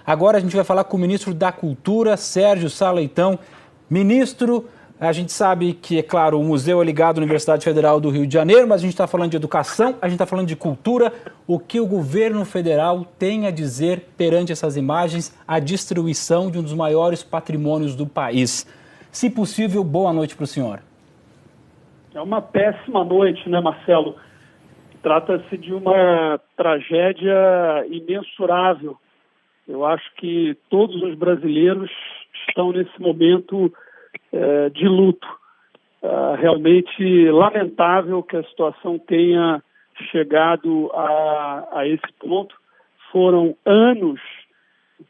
Agora a gente vai falar com o ministro da Cultura, Sérgio Sá Leitão. Ministro, a gente sabe que, é claro, o museu é ligado à Universidade Federal do Rio de Janeiro, mas a gente está falando de educação, a gente está falando de cultura. O que o governo federal tem a dizer perante essas imagens, a destruição de um dos maiores patrimônios do país? Se possível, boa noite para o senhor. É uma péssima noite, né, Marcelo? Trata-se de uma tragédia imensurável. Eu acho que todos os brasileiros estão nesse momento de luto. Realmente lamentável que a situação tenha chegado a esse ponto. Foram anos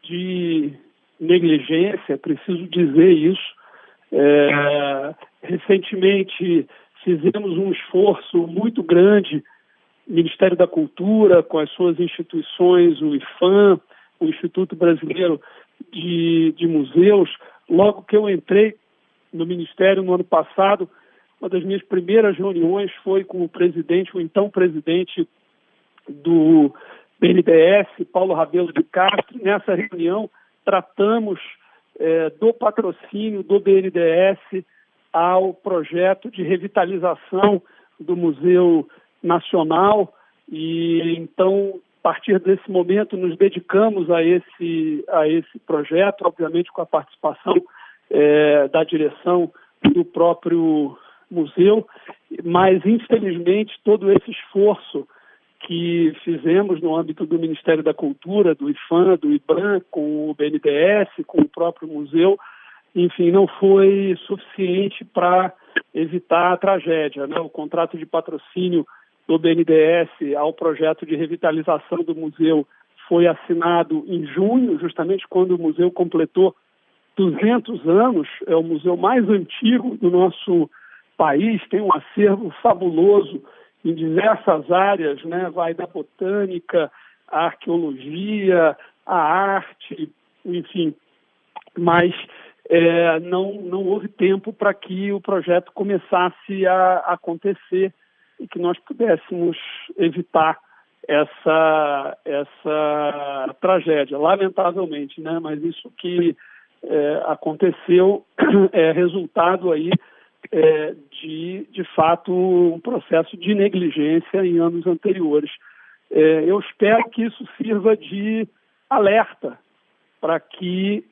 de negligência, preciso dizer isso. Recentemente fizemos um esforço muito grande, Ministério da Cultura, com as suas instituições, o IPHAN, o Instituto Brasileiro de Museus. Logo que eu entrei no Ministério no ano passado, uma das minhas primeiras reuniões foi com o presidente, o então presidente do BNDES, Paulo Rabelo de Castro. Nessa reunião, tratamos do patrocínio do BNDES ao projeto de revitalização do Museu Nacional, e então, a partir desse momento, nos dedicamos a esse projeto, obviamente com a participação da direção do próprio museu, mas, infelizmente, todo esse esforço que fizemos no âmbito do Ministério da Cultura, do IPHAN, do IBRAM, com o BNDES, com o próprio museu, enfim, não foi suficiente para evitar a tragédia, né? O contrato de patrocínio do BNDES ao projeto de revitalização do museu foi assinado em junho, justamente quando o museu completou 200 anos. É o museu mais antigo do nosso país, tem um acervo fabuloso em diversas áreas, né? Vai da botânica, a arqueologia, a arte, enfim, mas não houve tempo para que o projeto começasse a acontecer e que nós pudéssemos evitar essa tragédia, lamentavelmente, né? Mas isso que aconteceu é resultado aí de fato, um processo de negligência em anos anteriores. Eu espero que isso sirva de alerta para que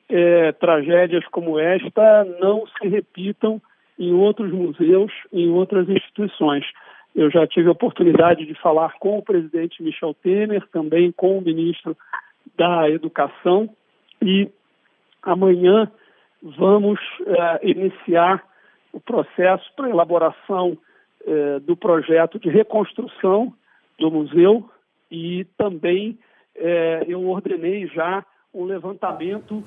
tragédias como esta não se repitam em outros museus, em outras instituições. Eu já tive a oportunidade de falar com o presidente Michel Temer, também com o ministro da Educação, e amanhã vamos iniciar o processo para elaboração do projeto de reconstrução do museu, e também eu ordenei já um levantamento...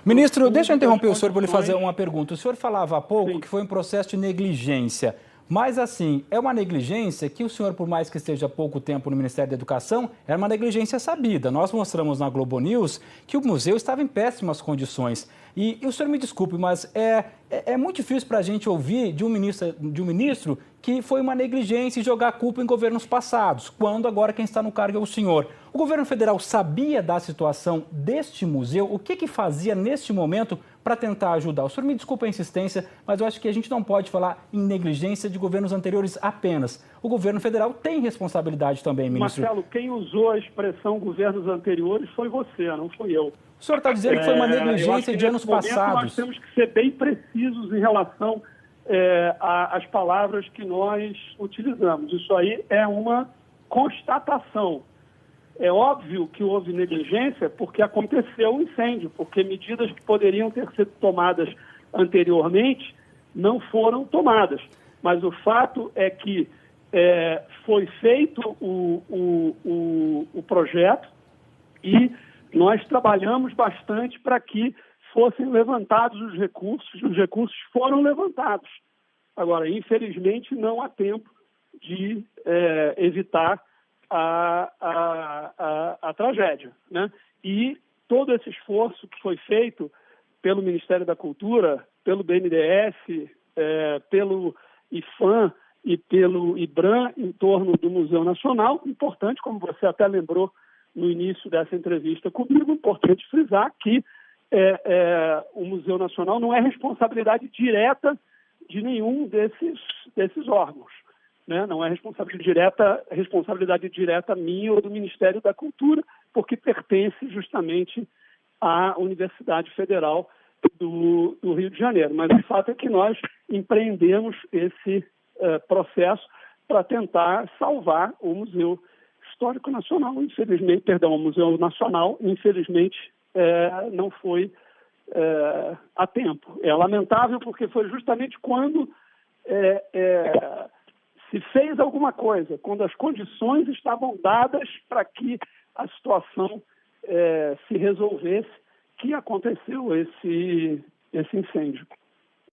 Ministro, deixa eu interromper o senhor para lhe fazer uma pergunta. O senhor falava há pouco Sim. que foi um processo de negligência. Mas, assim, é uma negligência que o senhor, por mais que esteja há pouco tempo no Ministério da Educação, era uma negligência sabida. Nós mostramos na Globo News que o museu estava em péssimas condições. E o senhor me desculpe, mas é muito difícil para a gente ouvir de um ministro que foi uma negligência e jogar a culpa em governos passados, quando agora quem está no cargo é o senhor. O governo federal sabia da situação deste museu? O que fazia neste momento para tentar ajudar? O senhor me desculpa a insistência, mas eu acho que a gente não pode falar em negligência de governos anteriores apenas. O governo federal tem responsabilidade também, ministro. Marcelo, quem usou a expressão governos anteriores foi você, não fui eu. O senhor está dizendo que foi uma negligência de anos passados. Nós temos que ser bem precisos em relação às palavras que nós utilizamos. Isso aí é uma constatação. É óbvio que houve negligência porque aconteceu um incêndio, porque medidas que poderiam ter sido tomadas anteriormente não foram tomadas. Mas o fato é que foi feito o projeto e nós trabalhamos bastante para que fossem levantados os recursos foram levantados. Agora, infelizmente, não há tempo de evitar a tragédia, né? E todo esse esforço que foi feito pelo Ministério da Cultura, pelo BNDES, pelo IPHAN e pelo IBRAM em torno do Museu Nacional, importante, como você até lembrou no início dessa entrevista comigo. Importante frisar que o Museu Nacional não é responsabilidade direta de nenhum desses órgãos, né? Não é responsabilidade direta minha ou do Ministério da Cultura, porque pertence justamente à Universidade Federal do Rio de Janeiro. Mas o fato é que nós empreendemos esse processo para tentar salvar o Museu Histórico Nacional. O Museu Nacional, infelizmente, não foi a tempo. É lamentável porque foi justamente quando se fez alguma coisa, quando as condições estavam dadas para que a situação se resolvesse, que aconteceu esse incêndio.